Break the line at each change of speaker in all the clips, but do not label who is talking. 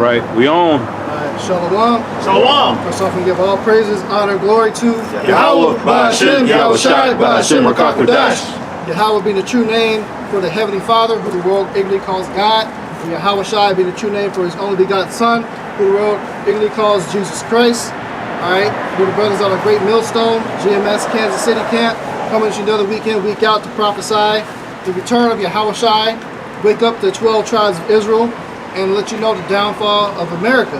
right. We on.
Shalom.
Shalom.
First off, we give all praises, honor, and glory to
Yahawah, bahasham, YAHAWASHI, bahasham,
Yahawah being the true name for the Heavenly Father, who the world ignorantly calls God. And YAHAWASHI being the true name for His only begotten Son, who the world ignorantly calls Jesus Christ. Alright, we're the brothers on a great millstone, GMS Kansas City camp, coming to another weekend, week out to prophesy the return of YAHAWASHI, wake up the 12 tribes of Israel, and let you know the downfall of America.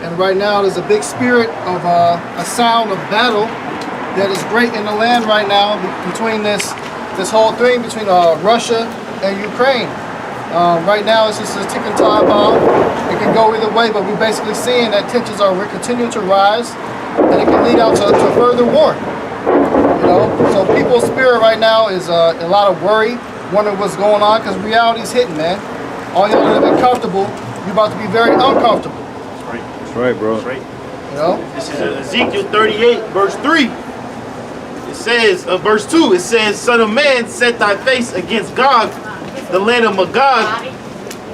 And right now there's a big spirit of a sound of battle that is great in the land right now between this whole thing between Russia and Ukraine. Right now it's just a ticking time bomb. It can go either way, but we're basically seeing that tensions are continuing to rise, and it can lead out to further war. You know, so people's spirit right now is a lot of worry, wondering what's going on, because reality's hitting, man. All y'all that have been comfortable, you're about to be very uncomfortable.
That's right, bro.
That's right.
You know?
This is Ezekiel 38, verse 3. It says, verse 2, it says, Son of man, set thy face against Gog, the land of Magog,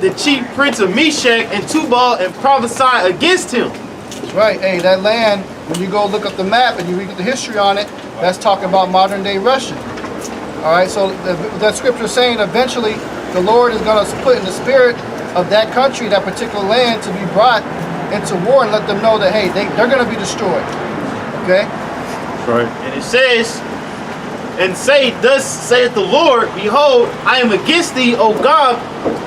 the chief prince of Meshach and Tubal, and prophesy against him.
That's right. Hey, that land, when you go look up the map and you read the history on it, that's talking about modern day Russia. All right, so that scripture is saying eventually the Lord is going to put in the spirit of that country, that particular land, to be brought into war and let them know that, hey, they're going to be destroyed. Okay?
That's right.
And it says, and say, thus saith the Lord, behold, I am against thee, O God,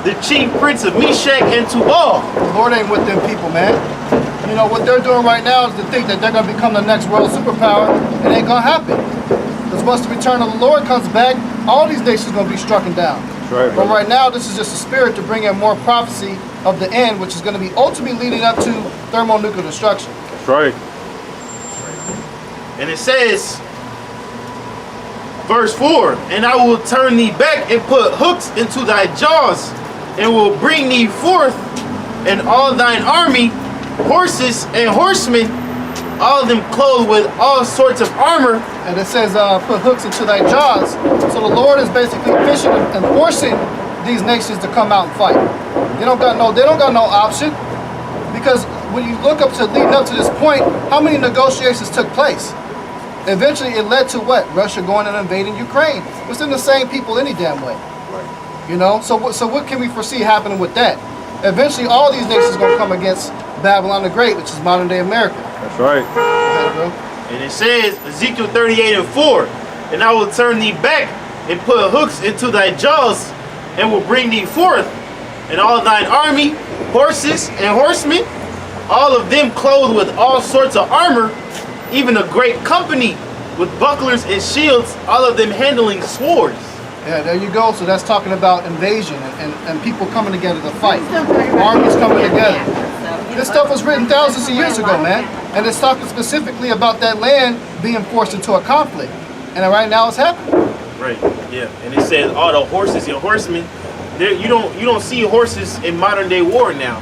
the chief prince of Meshach and Tubal.
The Lord ain't with them people, man. You know, what they're doing right now is to think that they're going to become the next world superpower. It ain't going to happen. Because once the return of the Lord comes back, all these nations are going to be struck down.
That's right,
but right now, this is just a spirit to bring in more prophecy of the end, which is going to be ultimately leading up to thermonuclear destruction.
That's right.
And it says, verse 4, and I will turn thee back and put hooks into thy jaws, and will bring thee forth, and all thine army, horses and horsemen, all of them clothed with all sorts of armor.
And it says, put hooks into thy jaws. So the Lord is basically fishing and forcing these nations to come out and fight. They don't got no option, because when you look up to leading up to this point, how many negotiations took place? Eventually, it led to what? Russia going and invading Ukraine. It's in the same people any damn way. Right. You know, so what can we foresee happening with that? Eventually, all these nations are going to come against Babylon the Great, which is modern day America.
That's right.
And it says, Ezekiel 38 and 4, and I will turn thee back and put hooks into thy jaws, and will bring thee forth, and all thine army, horses and horsemen, all of them clothed with all sorts of armor, even a great company with bucklers and shields, all of them handling swords.
Yeah, there you go. So that's talking about invasion and people coming together to fight. Armies coming together. This stuff was written thousands of years ago, man. And it's talking specifically about that land being forced into a conflict. And right now it's happening.
Right, yeah. And it says all the horses and horsemen. You don't see horses in modern day war now.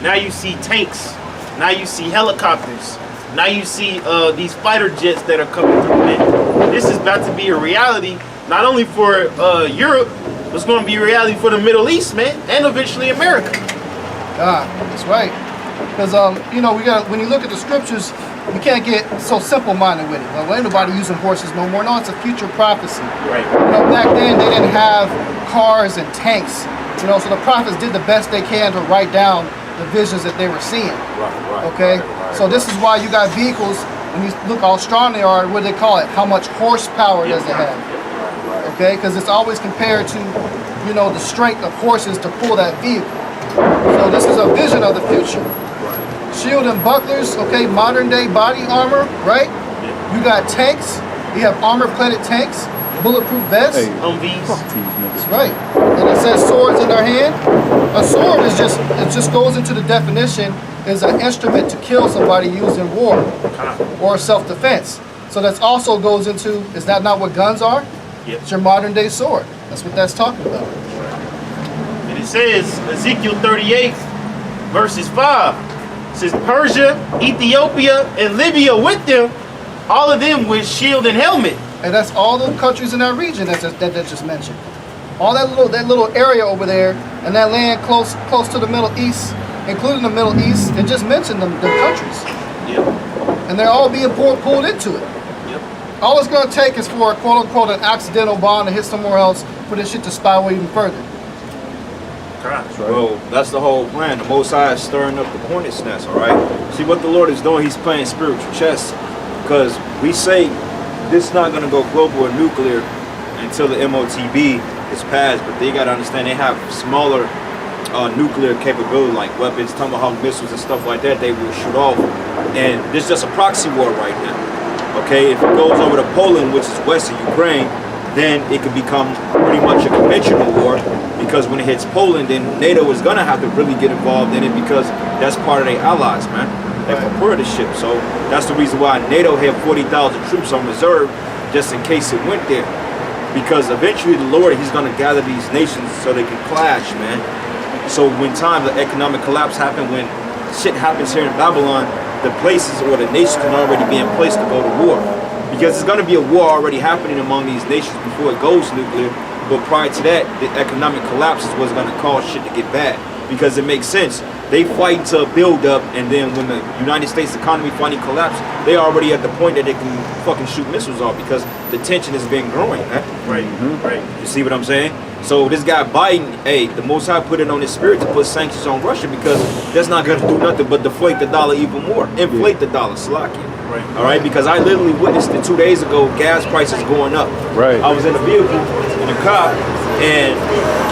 Now you see tanks. Now you see helicopters. Now you see these fighter jets that are coming through, man. This is about to be a reality, not only for Europe, but it's going to be a reality for the Middle East, man, and eventually America.
That's right. Because you know, when you look at the scriptures, you can't get so simple-minded with it. Well, ain't nobody using horses no more. No, it's a future prophecy.
Right.
You know, back then they didn't have cars and tanks. You know, so the prophets did the best they can to write down the visions that they were seeing.
Right.
Okay. So this is why you got vehicles, and you look how strong they are. What do they call it? How much horsepower does it have? Okay, because it's always compared to, you know, the strength of horses to pull that vehicle. So this is a vision of the future. Shield and bucklers, okay, modern day body armor, right? You got tanks, you have armor-plated tanks, bulletproof vests.
Hey,
that's right. And it says swords in their hand. A sword is just goes into the definition is an instrument to kill somebody used in war or self-defense. So that also goes into, is that not what guns are?
Yep.
It's your modern day sword. That's what that's talking about.
And it says, Ezekiel 38, verses 5. It says, Persia, Ethiopia, and Libya with them, all of them with shield and helmet.
And that's all the countries in that region that just mentioned. All that little area over there, and that land close to the Middle East, including the Middle East, and just mention the countries.
Yep.
And they're all being pulled into it.
Yep.
All it's going to take is for a quote-unquote an accidental bomb to hit somewhere else for this shit to spiral even further.
Correct.
Well, that's the whole plan. The Most High is stirring up the hornet's nest, all right? See what the Lord is doing? He's playing spiritual chess. Because we say this is not going to go global or nuclear until the MOTB is passed, but they got to understand they have smaller nuclear capability, like weapons, Tomahawk missiles and stuff like that they will shoot off. And this is just a proxy war right now. Okay, if it goes over to Poland, which is west of Ukraine, then it could become pretty much a conventional war, because when it hits Poland, then NATO is gonna have to really get involved in it, because that's part of their allies, man. They prefer the ship, so that's the reason why NATO had 40,000 troops on reserve, just in case it went there. Because eventually the Lord, he's gonna gather these nations so they can clash, man. So when the economic collapse happened, when shit happens here in Babylon, the places or the nations can already be in place to go to war. Because there's going to be a war already happening among these nations before it goes nuclear. But prior to that, the economic collapse is what's going to cause shit to get bad. Because it makes sense. They fight to build up, and then when the United States economy finally collapses, they already at the point that they can fucking shoot missiles off, because the tension has been growing, man.
Right. Right.
You see what I'm saying? So this guy Biden, hey, the Most High put it on his spirit to put sanctions on Russia, because that's not going to do nothing but deflate the dollar even more. Inflate the dollar, Slovakia.
Right.
All right, because I literally witnessed it 2 days ago, gas prices going up.
Right.
I was in a vehicle, in a car, and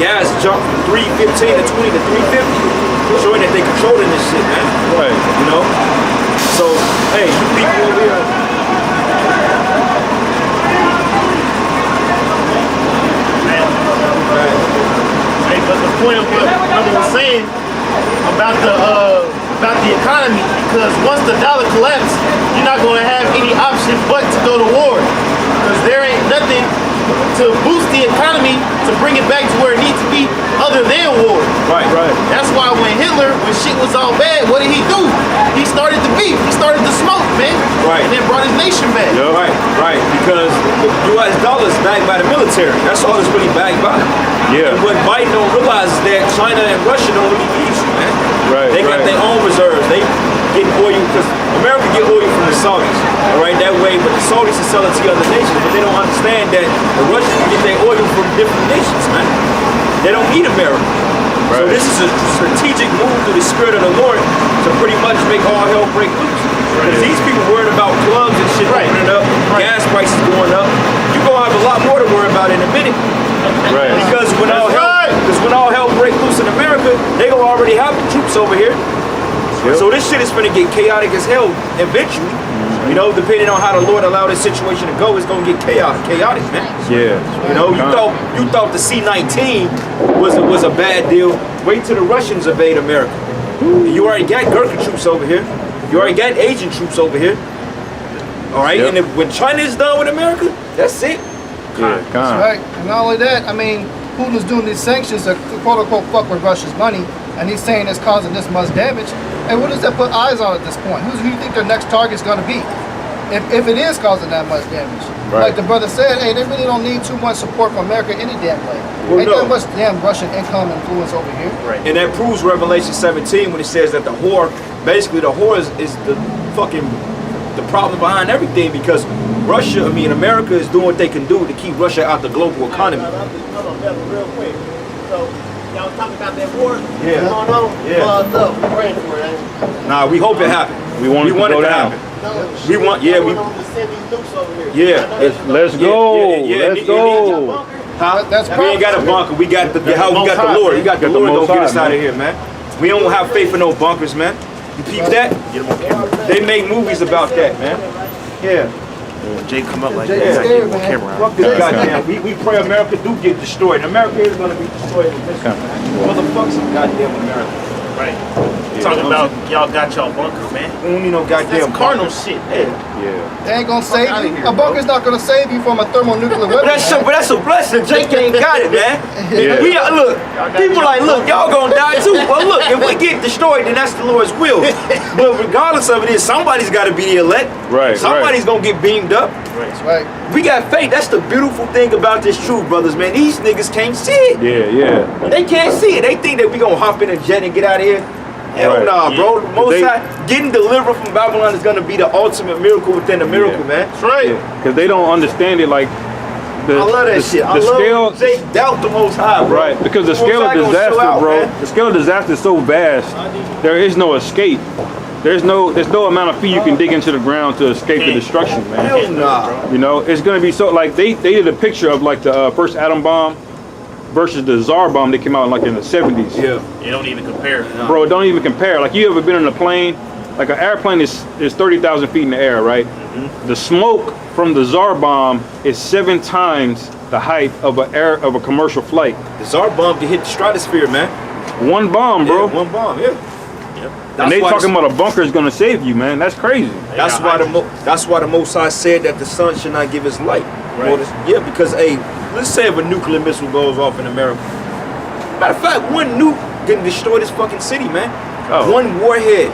gas jumped from 315 to 20 to 350, showing that they controlling this shit, man.
Right.
You know? So, hey, you people over here.
Hey, but the point of what Brother was saying about the economy, because once the dollar collapses, you're not going to have any option but to go to war, because there ain't nothing to boost the economy to bring it back to where it needs to be other than war.
Right.
That's why when shit was all bad, what did he do? He started the beef. He started the smoke, man.
Right.
And then brought his nation back.
Yep.
Right, because the U.S. dollar is backed by the military. That's all it's really backed by.
Yeah.
And what Biden don't realize is that China and Russia don't really need you, man.
Right,
They got
right.
their own reserves. They get oil, because America get oil from the Saudis. All right, that way, but the Saudis will sell it to other nations, but they don't understand that the Russians get their oil from different nations, man. They don't need America. So
Right.
this is a strategic move through the spirit of the Lord to pretty much make all hell break loose. Because these people worried about plugs and shit opening up, gas prices going up. You're going to have a lot more to worry about in a minute.
Right.
Because when all hell break loose in America, they gonna already have the troops over here.
Yep.
So this shit is gonna get chaotic as hell eventually. You know, depending on how the Lord allow this situation to go, it's gonna get chaotic, man.
Yeah.
You know, you thought the C-19 was a bad deal. Wait till the Russians invade America. You already got Gurkha troops over here. You already got Asian troops over here. All right,
Yep.
and when China is done with America, that's it.
Yeah. Con.
Right. And not only that, I mean, Putin's doing these sanctions to quote unquote fuck with Russia's money, and he's saying it's causing this much damage. And what does that put eyes on at this point? Who do you think their next target's going to be? If it is causing that much damage.
Right.
Like the brother said, hey, they really don't need too much support from America any damn way.
Well,
Ain't
no.
that much damn Russian income influence over here.
Right.
And that proves Revelation 17 when it says that the whore, basically the whore is the fucking the problem behind everything, because America is doing what they can do to keep Russia out the global economy.
Hold on, Devin, real quick. So, y'all was talking about that war
Yeah.
going on?
Yeah.
Look, we're praying for it, ain't we?
Nah, we hope it happens.
We want it to go down.
happen.
No,
We want- yeah, we-
we want to send these nukes over here.
Yeah.
I know that's
Let's
Yeah,
go.
yeah,
Let's
yeah,
go.
Huh?
That's
We ain't got a bunker. We got the Lord. We got the Lord
Most
gonna get
High,
us out of
man.
here, man. We don't have faith in no bunkers, man. You peep that? They make movies about that, man. Yeah.
When Jay come up like
Jay
that,
is
I
scared,
get more
man.
camera out.
Fuck this goddamn. We pray America do get destroyed. And America is gonna be destroyed in this man. Motherfuck some goddamn America.
Right. Talking about y'all got y'all bunker, man.
We don't need no goddamn
That's carnal
bunkers.
shit.
Yeah.
Yeah.
They ain't gonna save
outta
you.
here,
A bunker's not gonna save you from a thermonuclear weapon.
But that's a blessing. Jake ain't got it, man.
Yeah.
We look, people like, look, y'all gonna die too. Well, look, if we get destroyed, then that's the Lord's will. But regardless of it is, somebody's got to be the elect.
Right,
Somebody's gonna get beamed up.
That's right.
We got faith. That's the beautiful thing about this truth, brothers, man. These niggas can't see it.
Yeah. Yeah.
They can't see it. They think that we gonna hop in a jet and get out of here. Hell
Right.
nah, bro. The Most
They-
High, getting delivered from Babylon is gonna be the ultimate miracle within a miracle,
Yeah.
man.
That's right.
Because they don't understand it like the,
I love that shit. I
the scale,
love Jake doubt the Most High, bro.
right? Because the
Most
scale of
High gonna
disaster,
show out,
bro.
man.
The scale of disaster is so vast. There is no escape. There's no amount of feet you can dig into the ground to escape the destruction, man.
Hell nah.
You know, it's gonna be so like they did a picture of like the first atom bomb versus the Tsar bomb that came out in the 70s.
Yeah.
You don't even compare.
Bro, don't even compare. Like, you ever been in a plane? Like, an airplane is 30,000 feet in the air, right? The smoke from the Tsar bomb is 7 times the height of a commercial flight.
The Tsar bomb can hit the stratosphere, man.
One bomb, bro.
Yeah, one bomb, yeah.
And they
why
talking
the-
about a bunker is gonna save you, man. That's crazy.
That's why that's why the Most High said that the sun should not give its light.
Right.
Well, yeah, because hey, let's say if a nuclear missile goes off in America. Matter of fact, one nuke can destroy this fucking city, man.
Oh.
One warhead.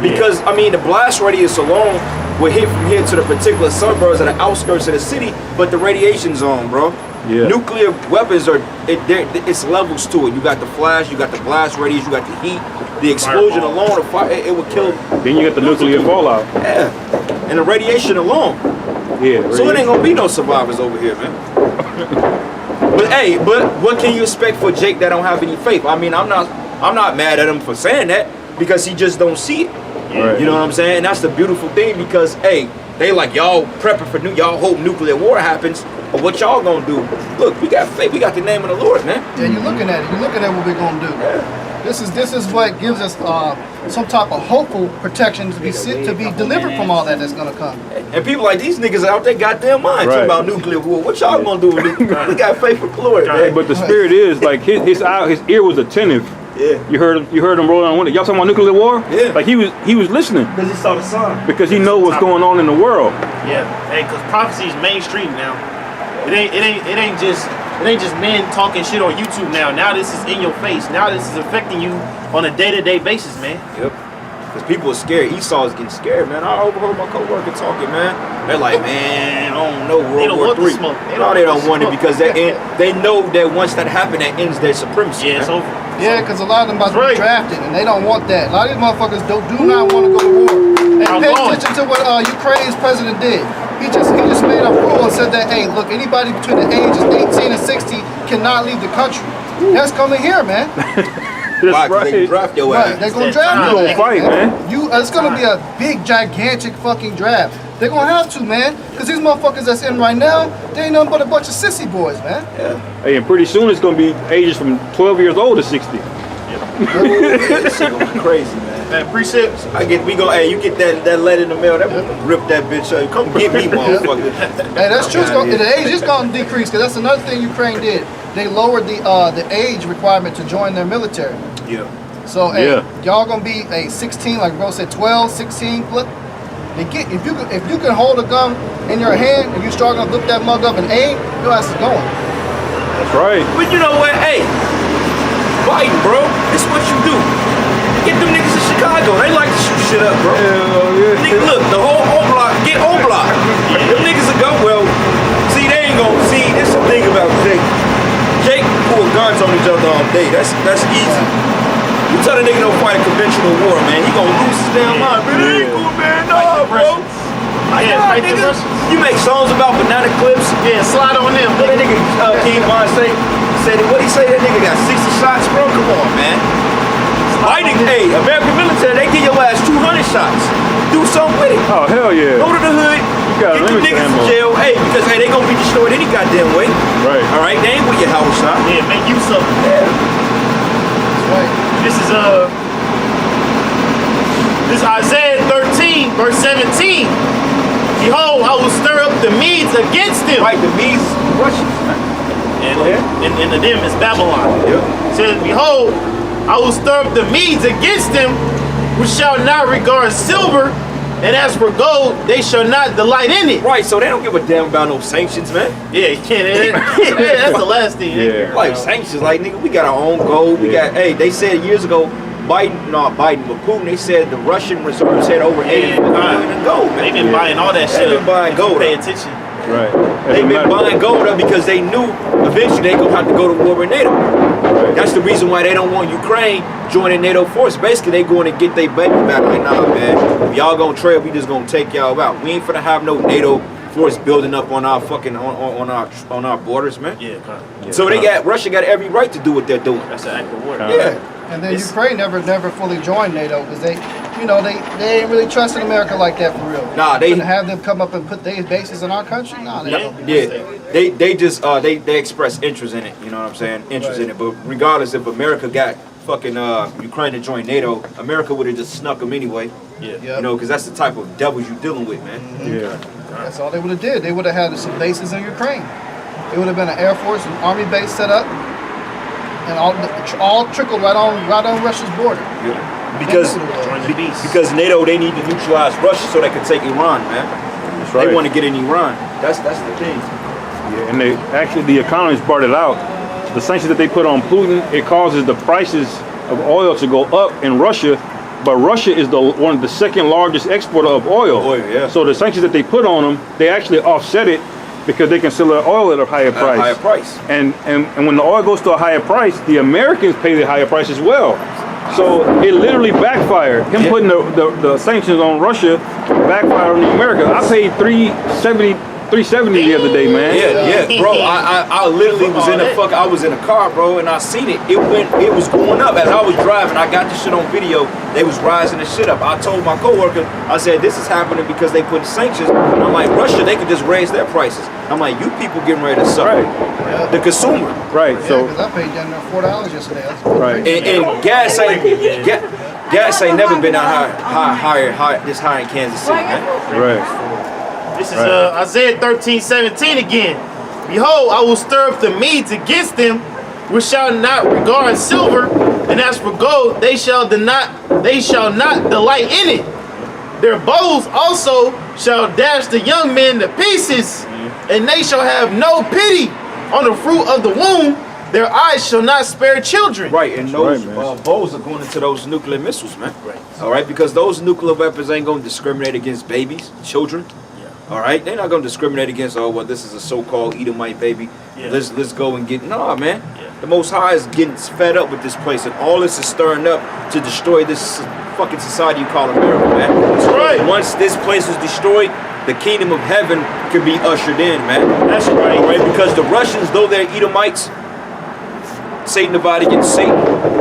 Because I mean, the blast radius alone will hit from here to the particular suburbs at the outskirts of the city, but the radiation zone, bro.
Yeah.
Nuclear weapons it's levels to it. You got the flash, you got the blast radius, you got the heat, the explosion
Fireball.
alone, the fire, it would kill.
Then you got the nuclear fallout.
Yeah, and the radiation alone.
Yeah.
So it ain't gonna be no survivors over here, man. But hey, but what can you expect for Jake that don't have any faith? I mean, I'm not mad at him for saying that because he just don't see it.
Right.
You know what I'm saying? And that's the beautiful thing because hey, they like y'all prepping for y'all hope nuclear war happens. But what y'all gonna do? Look, we got faith. We got the name of the Lord, man.
Yeah, you're looking at it. You're looking at what we're gonna do. This is what gives us some type of hopeful protection to be delivered from all that's gonna come.
And people like these niggas out there goddamn mind talking
Right.
about nuclear war. What y'all gonna do with nuclear? We got faith for glory, man.
But the spirit is like his ear was attentive.
Yeah.
You heard him rolling on the window. Y'all talking about nuclear war?
Yeah.
Like he was listening
Because he saw the sun.
because he know what's going on in the world.
Yeah, hey, cause prophecy is mainstream now. It ain't just men talking shit on YouTube now. Now this is in your face. Now this is affecting you on a day-to-day basis, man.
Yep. Because people are scared. Esau's getting scared, man. I overheard my coworker talking, man. They're like, man, I don't know
They don't
World
want
War
the
III.
smoke.
No, they don't want it because they know that once that happened, that ends their supremacy.
Yeah, it's
man.
over.
Yeah, because a lot of them about to
Right.
be drafted, and they don't want that. A lot of these motherfuckers do not want to go to war. And
I'm
pay
going.
attention to what Ukraine's president did. He just made a rule and said that, hey, look, anybody between the ages of 18 and 60 cannot leave the country. That's coming here, man.
That's
Why? 'Cause they
right.
draft your
Right,
ass.
they're gonna
You
draft
You
your
gonna
ass,
fight, man.
It's gonna be a big, gigantic fucking draft. They're gonna have to, man, because these motherfuckers that's in right now, they ain't nothing but a bunch of sissy boys, man.
Hey, and pretty soon it's gonna be ages from 12 years old to 60.
This shit gonna be crazy, man.
Man, precepts.
Hey, you get that letter in the mail, that rip that bitch up. Come get me, motherfucker.
Hey, that's true.
Outta here.
The age is gonna decrease, because that's another thing Ukraine did. They lowered the age requirement to join their military.
Yeah.
So, hey,
Yeah.
y'all gonna be a 16, like bro said, 12, 16. Look, if you can hold a gun in your hand and you strong enough to lift that mug up and aim, your ass is going.
That's right.
But you know what? Hey, Biden, bro, it's what you do. Get them niggas in Chicago. They like to shoot shit up, bro.
Hell yeah.
Nigga, look, the whole O-Block, get O-Block. Them niggas will go, well, see, they ain't gonna see. There's some thing about Jake. Jake pull guns on each other all day. That's easy. You tell a nigga don't fight a conventional war, man. He gonna lose his damn mind. Man, it ain't cool, man. No, bro.
Yeah,
Nah,
fight the
nigga.
Russians.
You make songs about banana clips.
Yeah, slide on them.
What that nigga King Von said what he say? That nigga got 60 shots, bro. Come on, man. Biden, hey, American military, they give your ass 200 shots. Do something with it.
Oh hell yeah.
Go to the hood.
gotta
Get the
limit
niggas in
ammo.
jail. Hey, because hey, they gonna be destroyed any goddamn way.
Right.
All right, they ain't with your house shot.
Yeah, make use of it.
Right.
This is Isaiah 13, verse 17. Behold, I will stir up the Medes against them.
Right, the Medes, Russians.
And the them is Babylon.
Yep.
It says, behold, I will stir up the Medes against them, which shall not regard silver, and as for gold, they shall not delight in it.
Right, so they don't give a damn about no sanctions, man.
Yeah, you can't. That's the last thing. they care
Like
about.
sanctions, like nigga, we got our own gold. We got, hey, they said years ago, but Putin, they said the Russian reserves had over 80 billion in gold, man.
They've been buying all that shit.
They've been buying
If you
gold
Pay
up.
attention.
Right.
They've been buying gold up because they knew eventually they gonna have to go to war with NATO. That's the reason why they don't want Ukraine joining NATO force. Basically, they going to get their baby back. Like, nah, man, if y'all gonna trade, we just gonna take y'all out. We ain't finna have no NATO force building up on our fucking on our borders, man.
Yeah,
So Russia got every right to do what they're doing.
that's an act of war.
Yeah.
And then Ukraine never fully joined NATO because they ain't really trusting America like that for real.
Nah, they
to have them come up and put their bases in our country. Nah, they don't.
Yeah, they just they express interest in it. You know what I'm saying? Interest in it. But regardless, if America got fucking Ukraine to join NATO, America would have just snuck them anyway.
Yeah.
You know, because that's the type of devils you're dealing with, man.
Yeah.
That's all they would have did. They would have had some bases in Ukraine. It would have been an Air Force and Army base set up, and all trickled right on Russia's border.
Yeah. Because NATO, they need to neutralize Russia so they can take Iran, man.
That's right.
They want to get in Iran. That's the thing.
Yeah, and the economists brought it out. The sanctions that they put on Putin, it causes the prices of oil to go up in Russia, but Russia is one of the second largest exporter of oil.
Yeah.
So the sanctions that they put on them, they actually offset it because they can sell their oil at a higher price.
Higher price.
And when the oil goes to a higher price, the Americans pay the higher price as well. So it literally backfired. Him putting the sanctions on Russia backfired on the Americans. I paid $370 the other day, man.
Yeah, bro. I literally was I was in a car, bro, and I seen it. It was going up as I was driving. I got this shit on video. They was rising the shit up. I told my coworker, I said, this is happening because they put sanctions. And I'm like, Russia, they could just raise their prices. I'm like, you people getting ready to suffer.
Right.
The consumer.
Right.
Yeah,
So
because I paid down there $4 yesterday. That's
right.
And gas ain't never been this high in Kansas City, man.
Right.
This is Isaiah 13:17 again. Behold, I will stir up the Medes against them, which shall not regard silver, and as for gold, they shall not delight in it. Their bows also shall dash the young men to pieces, and they shall have no pity on the fruit of the womb. Their eyes shall not spare children.
Right, and those
right,
bows are going into those nuclear missiles, man.
Right.
All right, because those nuclear weapons ain't going to discriminate against babies, children. All right, they're not going to discriminate against, oh, well, this is a so-called Edomite baby.
Yeah.
Let's go and get, nah, man.
Yeah.
The Most High is getting fed up with this place, and all this is stirring up to destroy this fucking society you call America, man.
That's right.
Once this place is destroyed, the kingdom of heaven can be ushered in, man.
That's right.
All right, because the Russians, though they're Edomites, Satan divided against Satan.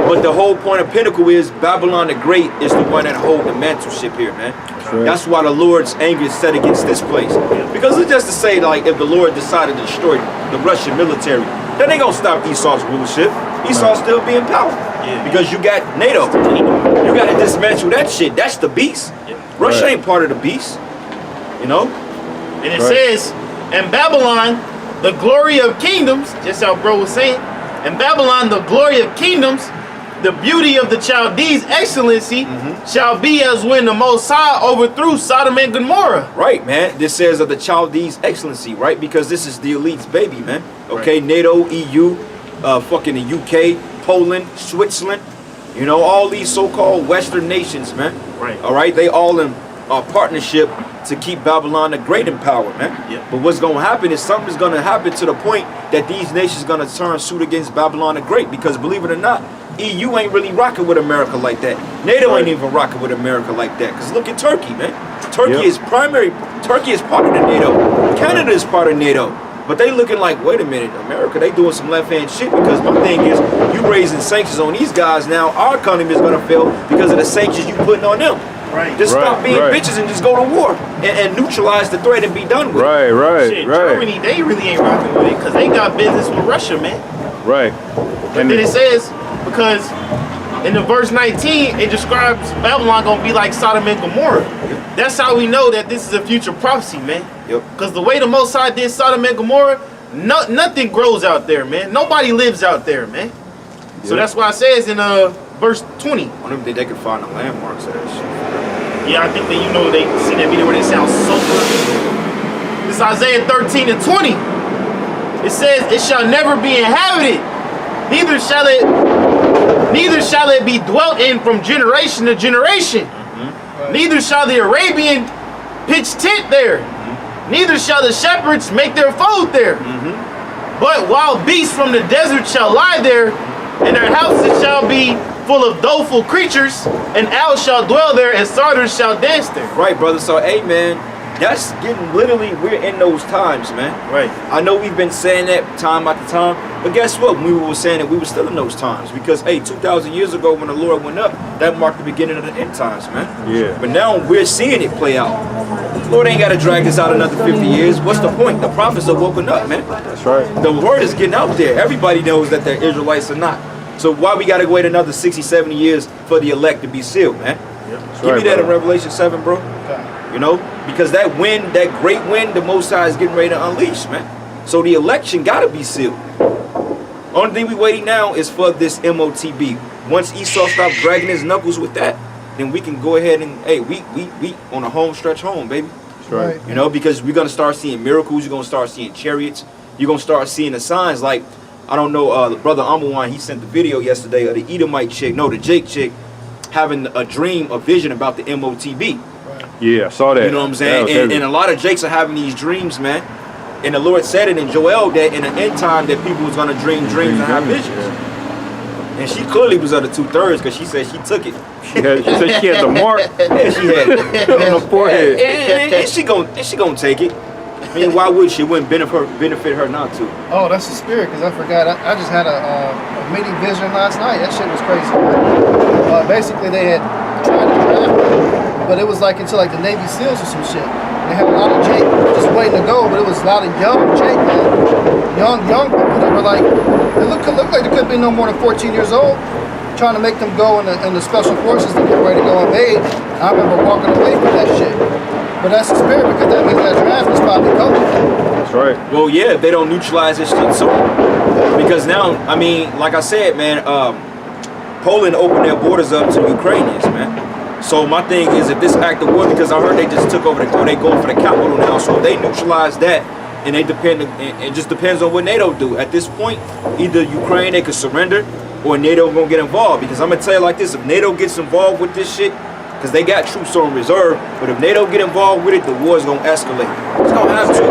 But the whole point of Pinnacle is Babylon the Great is the one that hold the mantleship here, man.
Right.
That's why the Lord's anger is set against this place. Because it's just to say, like, if the Lord decided to destroy the Russian military, that ain't gonna stop Esau's rulership. Esau's still be in power.
Yeah.
Because you got NATO. You gotta dismantle that shit. That's the beast. Russia ain't part of the beast. You know?
And it says, and Babylon, the glory of kingdoms, just how bro was saying, and Babylon, the glory of kingdoms, the beauty of the Chaldees' excellency, shall be as when the Most High overthrew Sodom and Gomorrah.
Right, man. This says of the Chaldees' excellency, right? Because this is the elite's baby, man. Okay,
Right.
NATO, EU, fucking the UK, Poland, Switzerland, you know, all these so-called Western nations, man.
Right.
All right, they all in partnership to keep Babylon the Great in power, man.
Yeah.
But what's going to happen is something's going to happen to the point that these nations going to turn suit against Babylon the Great. Because believe it or not, EU ain't really rocking with America like that. NATO ain't even rocking with America like that. Because look at Turkey, man. Turkey is Turkey is part of the NATO. Canada is part of NATO. But they looking like, wait a minute, America, they doing some left-hand shit. Because my thing is, you raising sanctions on these guys now, our economy is going to fail because of the sanctions you putting on them.
Right.
Just stop being bitches and just go to war and neutralize the threat and be done with it.
Shit, Germany, they really ain't rocking with it because they got business with Russia, man.
Right.
And then it says, because in the verse 19, it describes Babylon gonna be like Sodom and Gomorrah. That's how we know that this is a future prophecy, man.
Yep.
Because the way the Most High did Sodom and Gomorrah, nothing grows out there, man. Nobody lives out there, man. So that's why it says in verse 20.
I wonder if they could find the landmarks of that shit.
Yeah, I think that they see that video where they sound so good. This is Isaiah 13 and 20. It says, it shall never be inhabited, neither shall it be dwelt in from generation to generation. Neither shall the Arabian pitch tent there. Neither shall the shepherds make their fold there. But wild beasts from the desert shall lie there, And their houses shall be full of doleful creatures, and owls shall dwell there, and satyrs shall dance there.
Right, brother. So, hey, man, that's getting literally, we're in those times, man.
Right.
I know we've been saying that time after time, but guess what? When we were saying it, we were still in those times. Because, hey, 2,000 years ago when the Lord went up, that marked the beginning of the end times, man.
Yeah.
But now we're seeing it play out. The Lord ain't got to drag this out another 50 years. What's the point? The prophets are woken up, man.
That's right.
The word is getting out there. Everybody knows that they're Israelites or not. So why we got to wait another 60, 70 years for the elect to be sealed, man? Give me that in Revelation 7, bro. You know, because that wind, that great wind, the Most High is getting ready to unleash, man. So the election got to be sealed. Only thing we waiting now is for this MOTB. Once Esau stops dragging his knuckles with that, then we can go ahead and, hey, we on a home stretch home, baby.
That's right.
You know, because we're going to start seeing miracles. You're going to start seeing chariots. You're going to start seeing the signs. Like, I don't know, the brother Amawan, he sent the video yesterday of the Edomite chick, no, the Jake chick, having a dream, a vision about the MOTB.
Yeah, I saw that.
You know what I'm saying? And a lot of Jakes are having these dreams, man. And the Lord said it in Joel that in the end time that people was going to dream dreams and have visions.
Yeah.
And she clearly was of the 2/3 because she said she took it.
She said she had the mark
Yeah, she had it.
on the forehead.
And she gonna take it. I mean, why would she? It wouldn't benefit her not to.
Oh, that's the spirit, because I forgot. I just had a mini vision last night. That shit was crazy. Basically, they had tried to draft me, but it was like into like the Navy SEALs or some shit. They had a lot of Jake just waiting to go, but it was a lot of young Jake, man. Young people that were like, they look like they could be no more than 14 years old, trying to make them go in the special forces to get ready to go invade. I remember walking away from that shit. But that's the spirit, because that means that draft is probably coming.
That's right.
Well, yeah, if they don't neutralize this shit soon. Because now, I mean, like I said, man, Poland opened their borders up to Ukrainians, man. So my thing is, if this act of war, because I heard they just took over they going for the capital now. So if they neutralize that, and it just depends on what NATO do. At this point, either Ukraine, they could surrender, or NATO gonna get involved. Because I'm gonna tell you like this, if NATO gets involved with this shit, because they got troops on reserve, but if NATO get involved with it, the war's gonna escalate. It's gonna have to.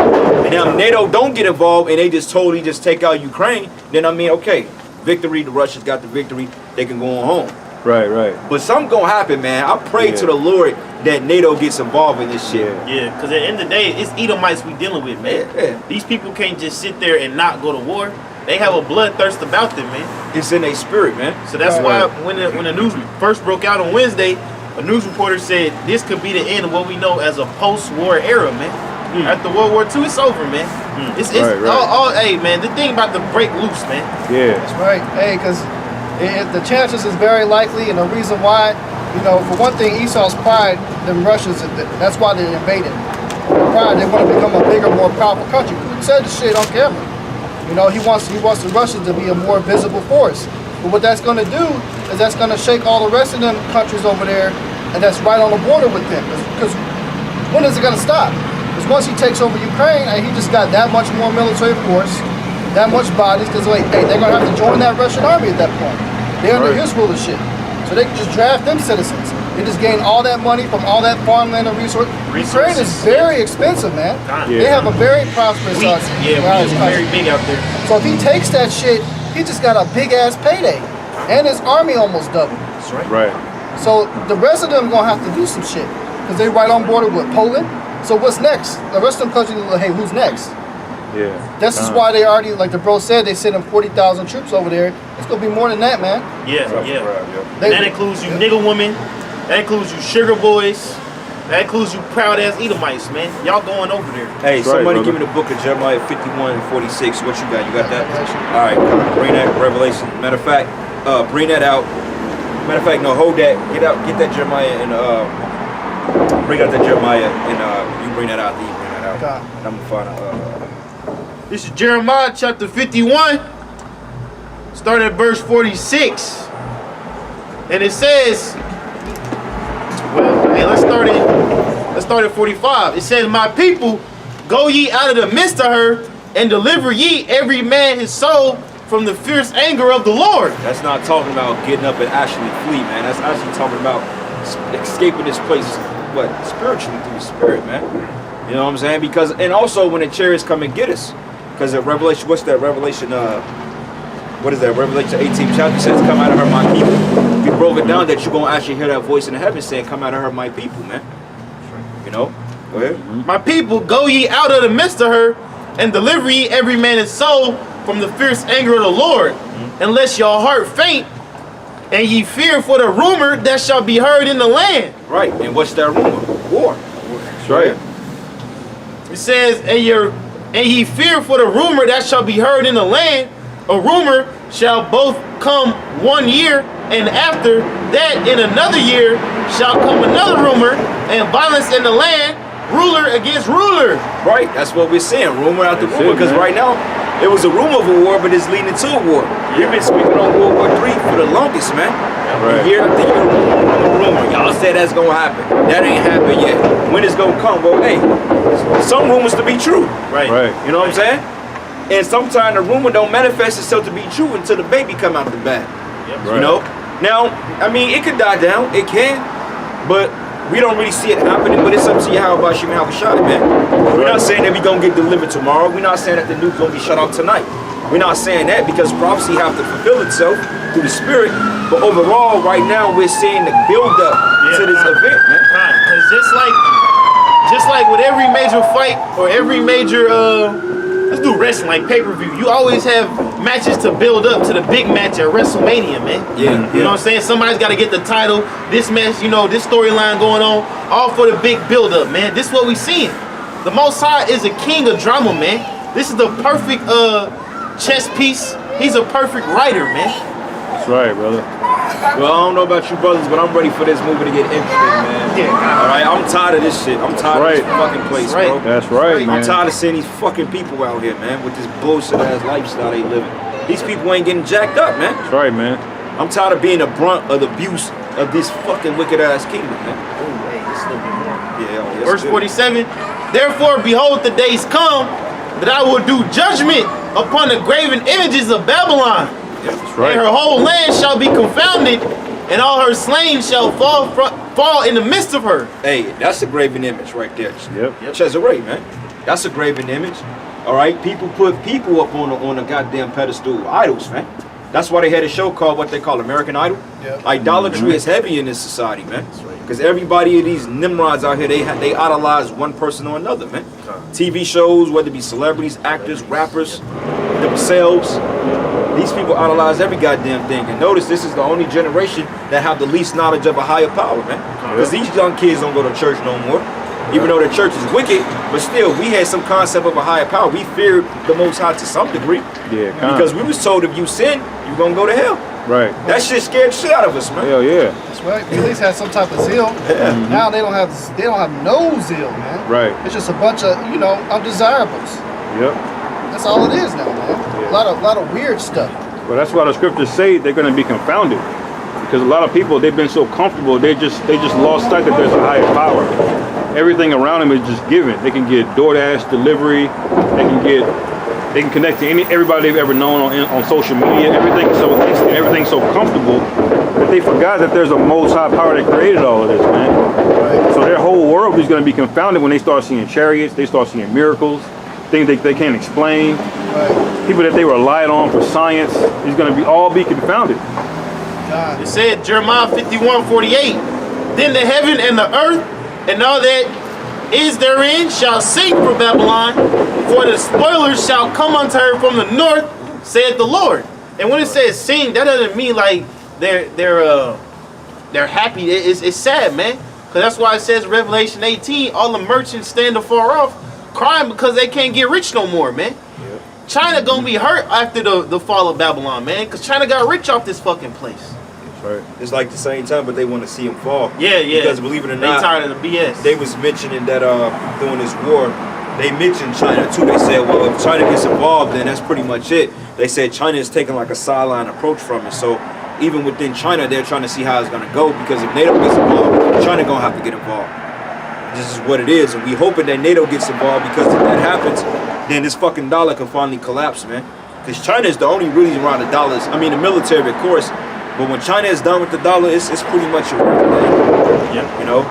And now if NATO don't get involved and they just totally just take out Ukraine, then I mean, okay, victory, the Russians got the victory, they can go on home.
Right, right.
But something gonna happen, man. I pray to the Lord that NATO gets involved in this shit.
Yeah, because at the end of the day, it's Edomites we dealing with, man.
Yeah.
These people can't just sit there and not go to war. They have a bloodthirst about them, man.
It's in their spirit, man.
So that's why when the news first broke out on Wednesday, a news reporter said this could be the end of what we know as a post-war era, man. After World War II, it's over, man. It's
Right.
all hey, man. The thing about to break loose, man.
Yeah.
That's right. Hey, because the chances is very likely, and the reason why, you know, for one thing, Esau's pride, them Russians, that's why they invaded. Their pride, they want to become a bigger, more powerful country. Putin said this shit on camera. You know, he wants the Russians to be a more visible force. But what that's going to do is that's going to shake all the rest of them countries over there, and that's right on the border with them. Because when is it going to stop? Because once he takes over Ukraine, and he just got that much more military force, that much bodies, because like, hey, they're going to have to join that Russian army at that point. They're under his rulership. So they can just draft them citizens. They just gain all that money from all that farmland and resources. Ukraine is very expensive, man. They have a very prosperous
Wheat is very big out there.
So if he takes that shit, he just got a big ass payday. And his army almost doubled.
That's right.
Right.
So the rest of them gonna have to do some shit. Because they right on border with Poland. So what's next? The rest of them countries are like, hey, who's next?
Yeah.
This is why they already, like the bro said, they sent them 40,000 troops over there. It's gonna be more than that, man.
Yeah.
Yeah.
And that includes you nigga women. That includes you sugar boys. That includes you proud ass Edomites, man. Y'all going over there.
Hey,
That's right,
somebody
brother.
give me the book of Jeremiah 51:46. What you got? You got that? All right, bring that Revelation. Matter of fact, bring that out. Matter of fact, no, hold that. Get that Jeremiah and bring out that Jeremiah and you bring that out. You bring that out.
Okay.
And I'm gonna find
This is Jeremiah chapter 51. Start at verse 46. And it says, well, hey, let's start at 45. It says, my people, go ye out of the midst of her, and deliver ye every man his soul from the fierce anger of the Lord.
That's not talking about getting up and actually flee, man. That's actually talking about escaping this place, what, spiritually through the spirit, man. You know what I'm saying? Because, and also when the chariots come and get us, because of Revelation, what's that? Revelation what is that? Revelation 18 chapter says, "Come out of her, my people." We broke it down that you're gonna actually hear that voice in the heaven saying, "Come out of her, my people," man. You know. Go ahead.
My people, go ye out of the midst of her, and deliver ye every man his soul from the fierce anger of the Lord, unless your heart faint, and ye fear for the rumor that shall be heard in the land.
Right. And what's that rumor? War.
That's right.
It says, and ye fear for the rumor that shall be heard in the land. A rumor shall both come 1 year, and after that in another year shall come another rumor, and violence in the land, ruler against ruler.
Right. That's what we're saying. Rumor after
That's
rumor.
it,
Because
man.
right now, it was a rumor of a war, but it's leading to a war. You've been speaking on World War III for the longest, man.
Right.
Year after year, rumor. Y'all said that's gonna happen. That ain't happened yet. When it's gonna come? Well, hey, some rumors to be true.
Right.
Right.
You know what I'm saying? And sometimes the rumor don't manifest itself to be true until the baby come out the bag.
Yep.
Right.
You know? Now, I mean, it could die down. It can. But we don't really see it happening. But it's up to YAHAWASHI, YAHAWASHI, man. We're not saying that we're going to get delivered tomorrow. We're not saying that the nuke's going to be shut off tonight. We're not saying that because prophecy have to fulfill itself through the spirit. But overall, right now, we're seeing the build-up to this event, man.
Because just like with every major fight or every major let's do wrestling, like pay-per-view, you always have matches to build up to the big match at WrestleMania, man.
Yeah.
You know what I'm saying? Somebody's got to get the title, this match, you know, this storyline going on, all for the big build-up, man. This is what we seeing. The Most High is a king of drama, man. This is the perfect chess piece. He's a perfect writer, man.
That's right, brother.
Well, I don't know about you brothers, but I'm ready for this movie to get interesting, man.
Yeah.
All right, I'm tired of this shit. I'm tired of this
Right.
fucking place,
That's
bro.
right.
That's right,
I'm
man.
tired of seeing these fucking people out here, man, with this bullshit ass lifestyle they living. These people ain't getting jacked up, man.
That's right, man.
I'm tired of being the brunt of the abuse of this fucking wicked ass kingdom, man.
Oh, hey, this little bit more.
Yeah,
Verse 47, therefore behold the days come that I will do judgment upon the graven images of Babylon,
That's
and
right.
her whole land shall be confounded, and all her slain shall fall in the midst of her.
Hey, that's a graven image right there.
Yep.
Cesare, man. That's a graven image. All right, people put people up on a goddamn pedestal, idols, man. That's why they had a show called what they call American Idol.
Yep.
Idolatry is heavy in this society, man. Because everybody of these Nimrods out here, they idolize one person or another, man. TV shows, whether it be celebrities, actors, rappers, themselves. These people idolize every goddamn thing. And notice this is the only generation that have the least knowledge of a higher power, man. Because these young kids don't go to church no more. Even though the church is wicked, but still, we had some concept of a higher power. We feared the Most High to some degree.
Yeah,
Because we was told if you sin, you're going to go to hell.
right.
That shit scared the shit out of us, man.
Hell yeah.
That's right. We at least had some type of zeal. Now they don't have no zeal, man.
Right.
It's just a bunch of, you know, undesirables.
Yep.
That's all it is now, man.
Yeah.
A lot of weird stuff.
Well, that's why the scriptures say they're going to be confounded, because a lot of people, they've been so comfortable, they just lost sight that there's a higher power. Everything around them is just given. They can get DoorDash delivery. They can connect to everybody they've ever known on social media. Everything's so instant, everything's so comfortable that they forgot that there's a Most High power that created all of this, man. So their whole world is going to be confounded when they start seeing chariots. They start seeing miracles, things they can't explain.
Right.
People that they relied on for science is going to all be confounded.
God.
It said, Jeremiah 51:48, then the heaven and the earth and all that is therein shall sing for Babylon, for the spoilers shall come unto her from the north, saith the Lord. And when it says sing, that doesn't mean like they're happy. It's sad, man. Because that's why it says Revelation 18, all the merchants stand afar off, crying because they can't get rich no more, man.
Yep.
China gonna be hurt after the fall of Babylon, man. Because China got rich off this fucking place.
Right.
It's like the same time, but they want to see him fall.
Yeah.
Because believe it or
they
not,
tired of the BS.
they was mentioning that during this war, they mentioned China too. They said, well, if China gets involved, then that's pretty much it. They said China is taking like a sideline approach from it. So even within China, they're trying to see how it's going to go, because if NATO gets involved, China going to have to get involved. This is what it is, and we hoping that NATO gets involved, because if that happens, then this fucking dollar can finally collapse, man. Because China is the only reason around the dollars. I mean, the military, of course, but when China is done with the dollar, it's pretty much a wrap, man.
Yeah.
You know?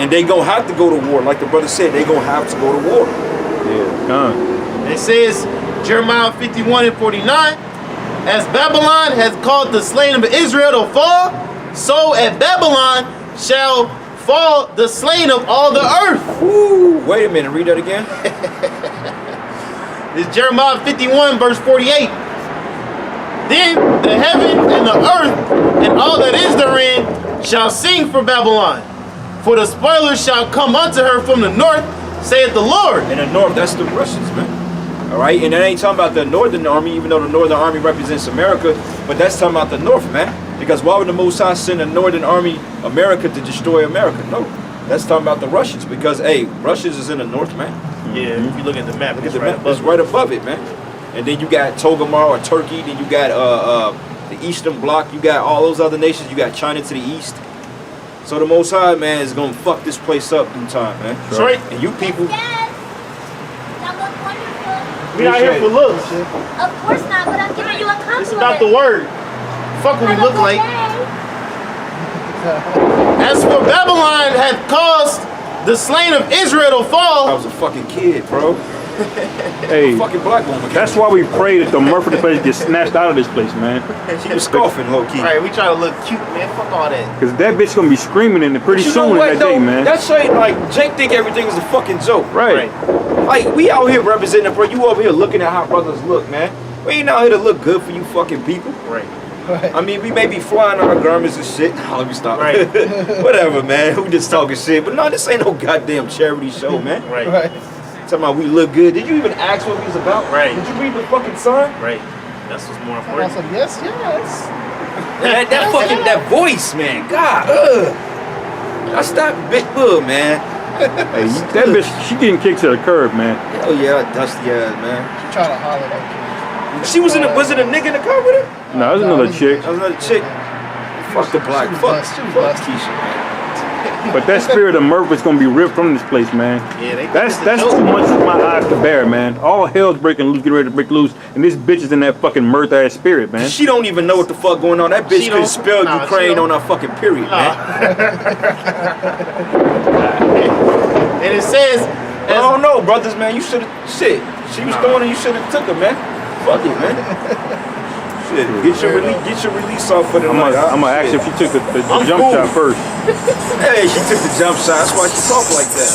And they gonna have to go to war. Like the brother said, they gonna have to go to war.
Yeah. Gone.
It says, Jeremiah 51:49, As Babylon has caused the slain of Israel to fall, so at Babylon shall fall the slain of all the earth.
Ooh, wait a minute, read that again.
This is Jeremiah 51 verse 48. Then the heaven and the earth and all that is therein shall sing for Babylon. For the spoilers shall come unto her from the north, saith the Lord.
In the north, that's the Russians, man. All right, and that ain't talking about the northern army, even though the northern army represents America, but that's talking about the north, man. Because why would the Most High send a northern army, America, to destroy America? No, that's talking about the Russians, because, hey, Russians is in the north, man.
Yeah, if you look at the map,
Look at
it's
the
right
map,
above
it's right above it, man. And then you got Togomar or Turkey, then you got the Eastern Bloc, you got all those other nations, you got China to the east. So the Most High, man, is gonna fuck this place up through time, man.
That's right.
And you people,
Yes. That was wonderful.
We're not here for looks.
Of course not, but I'm giving you a compliment.
It's about the word. Fuck what we
Have a
look
good
like.
day.
As for Babylon hath caused the slain of Israel to
I
fall,
was a fucking kid, bro.
Hey,
Fucking black woman.
that's why we pray that the murder of the place gets snatched out of this place, man.
She was scoffing, low key.
right, we try to look cute, man. Fuck all that.
Because that bitch gonna be screaming in it pretty
But you know
soon in
what,
that
though?
day, man.
That shit, like, Jake think everything is a fucking joke.
Right.
Like, we out here representing, bro. You over here looking at how brothers look, man. We ain't out here to look good for you fucking people.
Right.
I mean, we may be flying on our garments and shit. Oh, let me stop.
Right.
Whatever, man. We just talking shit. But no, this ain't no goddamn charity show, man.
Right.
Right.
Talking about we look good. Did you even ask what we was about?
Right.
Did you read the fucking sign?
Right. That's what's more
And I
important.
said, yes, yes.
That fucking, that voice, man. God, that's that big bug, man.
Hey, that bitch, she getting kicked to the curb, man.
Hell yeah, dusty ass, man.
She trying to holler at
She was in the, was it a nigga in the car with her?
No, that's another chick.
That was another chick. Fuck the black.
she was
Fuck,
blessed. She was
fuck
blessed.
Keisha, man.
But that spirit of mirth is gonna be ripped from this place, man.
Yeah, they think
That's
it's a joke.
too much for my eyes to bear, man. All hell's breaking loose, get ready to break loose, and this bitch is in that fucking mirth ass spirit, man.
She don't even know what the fuck going on. That bitch
She
could
don't-
spell
nah, she
Ukraine
don't.
on her fucking period, man.
And it says,
I don't know, brothers, man. You should have, shit. She was throwing it, you should have took her, man. Fuck it, man. Shit, get your release off for the night.
I'm gonna ask her if she took the
I'm
jump
cool.
shot first.
Hey, she took the jump shot. That's why she talk like that.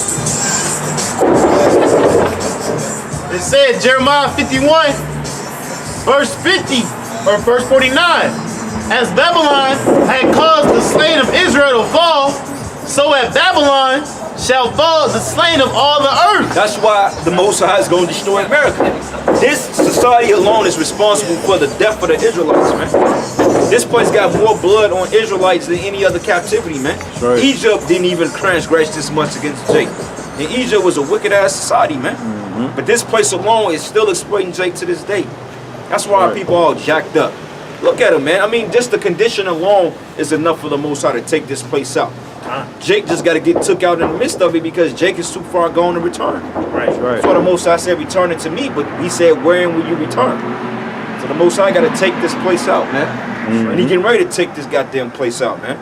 it said Jeremiah 51, verse 50, or verse 49. As Babylon had caused the slain of Israel to fall, so at Babylon shall fall the slain of all the earth.
That's why the Most High is going to destroy America. This society alone is responsible for the death of the Israelites, man. This place got more blood on Israelites than any other captivity, man.
Right.
Egypt didn't even transgress this much against Jake. And Egypt was a wicked ass society, man. But this place alone is still exploiting Jake to this day. That's why our
Right.
people all jacked up. Look at him, man. I mean, just the condition alone is enough for the Most High to take this place out. Jake just got to get took out in the midst of it because Jake is too far gone to return.
Right.
Right.
That's why the Most High said, return it to me, but he said, wherein will you return? So the Most High got to take this place out, man. And he getting ready to take this goddamn place out, man.